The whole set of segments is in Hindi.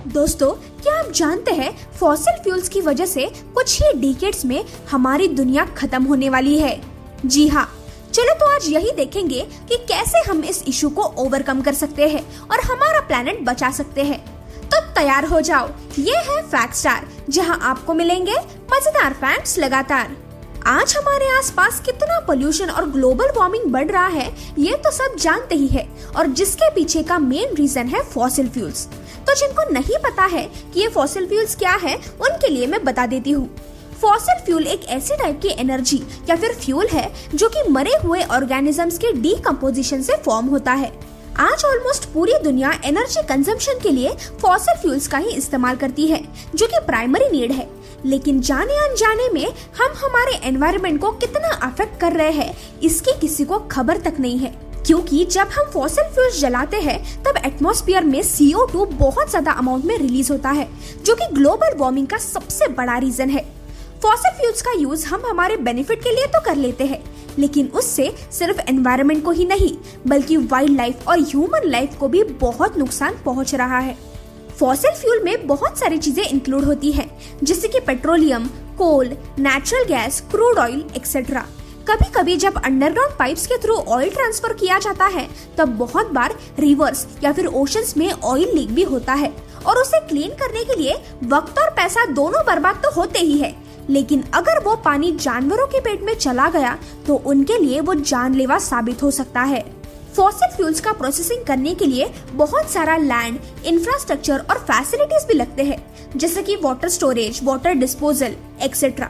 दोस्तों, क्या आप जानते हैं फॉसिल फ्यूल्स की वजह से कुछ ही डिकेड्स में हमारी दुनिया खत्म होने वाली है। जी हाँ, चलो तो आज यही देखेंगे कि कैसे हम इस इशू को ओवरकम कर सकते हैं और हमारा प्लेनेट बचा सकते हैं। तो तैयार हो जाओ, ये है फैक्ट स्टार, जहां आपको मिलेंगे मजेदार फैक्ट्स लगातार। आज हमारे आसपास कितना पोल्यूशन और ग्लोबल वार्मिंग बढ़ रहा है, ये तो सब जानते ही है, और जिसके पीछे का मेन रीजन है फॉसिल फ्यूल्स। तो जिनको नहीं पता है कि ये फॉसिल फ्यूल्स क्या है, उनके लिए मैं बता देती हूँ। फॉसिल फ्यूल एक ऐसी टाइप की एनर्जी या फिर फ्यूल है जो कि मरे हुए ऑर्गेनिजम्स के डीकम्पोजिशन से फॉर्म होता है। आज ऑलमोस्ट पूरी दुनिया एनर्जी कंजम्पशन के लिए फॉसिल फ्यूल्स का ही इस्तेमाल करती है, जो कि प्राइमरी नीड है। लेकिन जाने अनजाने में हम हमारे एनवायरनमेंट को कितना अफेक्ट कर रहे हैं, इसकी किसी को खबर तक नहीं है। क्योंकि जब हम फॉसिल फ्यूल्स जलाते हैं तब एटमॉस्फेयर में CO2 बहुत ज्यादा अमाउंट में रिलीज होता है, जो कि ग्लोबल वार्मिंग का सबसे बड़ा रीजन है। फॉसिल फ्यूल्स का यूज हम हमारे बेनिफिट के लिए तो कर लेते हैं, लेकिन उससे सिर्फ एनवायरनमेंट को ही नहीं बल्कि वाइल्ड लाइफ और ह्यूमन लाइफ को भी बहुत नुकसान पहुंच रहा है। फॉसिल फ्यूल में बहुत सारी चीजें इंक्लूड होती हैं, जैसे कि petroleum, coal, natural gas, crude oil etcetera. कभी कभी जब अंडरग्राउंड पाइप्स के थ्रू ऑयल ट्रांसफर किया जाता है तब बहुत बार रिवर्स या फिर ओशंस में ऑयल लीक भी होता है, और उसे क्लीन करने के लिए वक्त और पैसा दोनों बर्बाद तो होते ही है। लेकिन अगर वो पानी जानवरों के पेट में चला गया तो उनके लिए वो जानलेवा साबित हो सकता है। फॉसिल फ्यूल्स का प्रोसेसिंग करने के लिए बहुत सारा लैंड, इंफ्रास्ट्रक्चर और फैसिलिटीज भी लगते हैं, जैसे कि water storage, water disposal etcetera.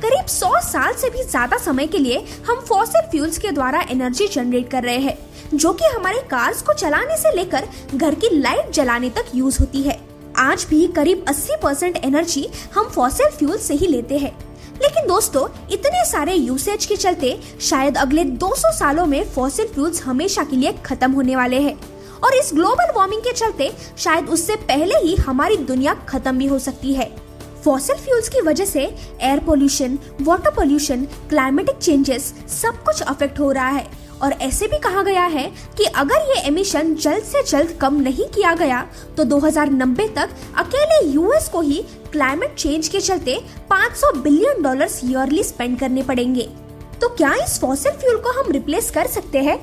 करीब 100 साल से भी ज्यादा समय के लिए हम फॉसिल फ्यूल्स के द्वारा एनर्जी जनरेट कर रहे हैं, जो कि हमारे कार्स को चलाने से लेकर घर की लाइट जलाने तक यूज होती है। आज भी करीब 80% एनर्जी हम फॉसिल फ्यूल से ही लेते हैं। लेकिन दोस्तों, इतने सारे यूसेज के चलते शायद अगले 200 सालों में फॉसिल फ्यूल्स हमेशा के लिए खत्म होने वाले हैं, और इस ग्लोबल वार्मिंग के चलते शायद उससे पहले ही हमारी दुनिया खत्म भी हो सकती है। फॉसिल फ्यूल्स की वजह से air pollution, water pollution, climatic changes सब कुछ अफेक्ट हो रहा है। और ऐसे भी कहा गया है कि अगर ये एमिशन जल्द से जल्द कम नहीं किया गया तो 2090 तक अकेले यूएस को ही क्लाइमेट चेंज के चलते $500 बिलियन ईयरली स्पेंड करने पड़ेंगे। तो क्या इस फॉसिल फ्यूल को हम रिप्लेस कर सकते हैं?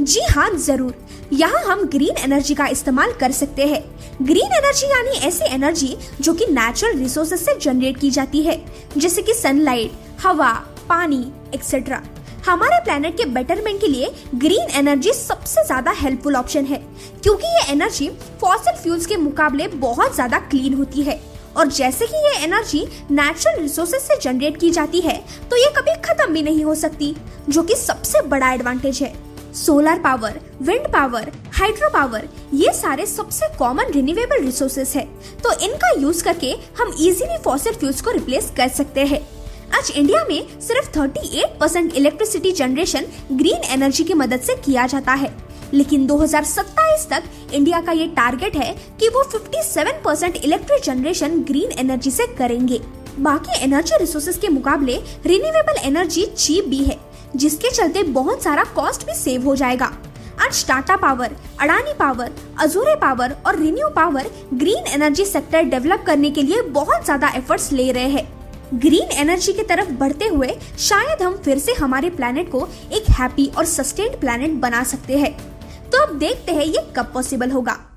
जी हाँ, जरूर। यहाँ हम ग्रीन एनर्जी का इस्तेमाल कर सकते हैं। ग्रीन एनर्जी यानी ऐसी एनर्जी जो कि नेचुरल रिसोर्सेज से जनरेट की जाती है, जैसे कि सनलाइट, हवा, पानी एक्सेट्रा। हमारे प्लेनेट के बेटरमेंट के लिए ग्रीन एनर्जी सबसे ज्यादा हेल्पफुल ऑप्शन है, क्योंकि ये एनर्जी फॉसिल फ्यूल्स के मुकाबले बहुत ज्यादा क्लीन होती है। और जैसे कि ये एनर्जी नेचुरल रिसोर्सेज से जनरेट की जाती है तो ये कभी खत्म भी नहीं हो सकती, जो कि सबसे बड़ा एडवांटेज है। Solar power, wind power, hydro power, ये सारे सबसे कॉमन रिन्यूएबल रिसोर्सेज है, तो इनका यूज करके हम इजीली फॉसिल फ्यूल्स को रिप्लेस कर सकते हैं। आज इंडिया में सिर्फ 38% इलेक्ट्रिसिटी जनरेशन ग्रीन एनर्जी की मदद से किया जाता है, लेकिन 2027 तक इंडिया का ये टारगेट है कि वो 57% इलेक्ट्रिक जनरेशन ग्रीन एनर्जी से करेंगे। बाकी एनर्जी रिसोर्सेज के मुकाबले रिन्यूएबल एनर्जी चीप भी है, जिसके चलते बहुत सारा कॉस्ट भी सेव हो जाएगा। आज Tata power, Adani power, Azure power और ReNew power green energy sector develop करने के लिए बहुत ज्यादा एफर्ट्स ले रहे हैं। ग्रीन एनर्जी की तरफ बढ़ते हुए शायद हम फिर से हमारे प्लेनेट को एक हैप्पी और सस्टेन्ड प्लेनेट बना सकते हैं। तो अब देखते हैं ये कब पॉसिबल होगा।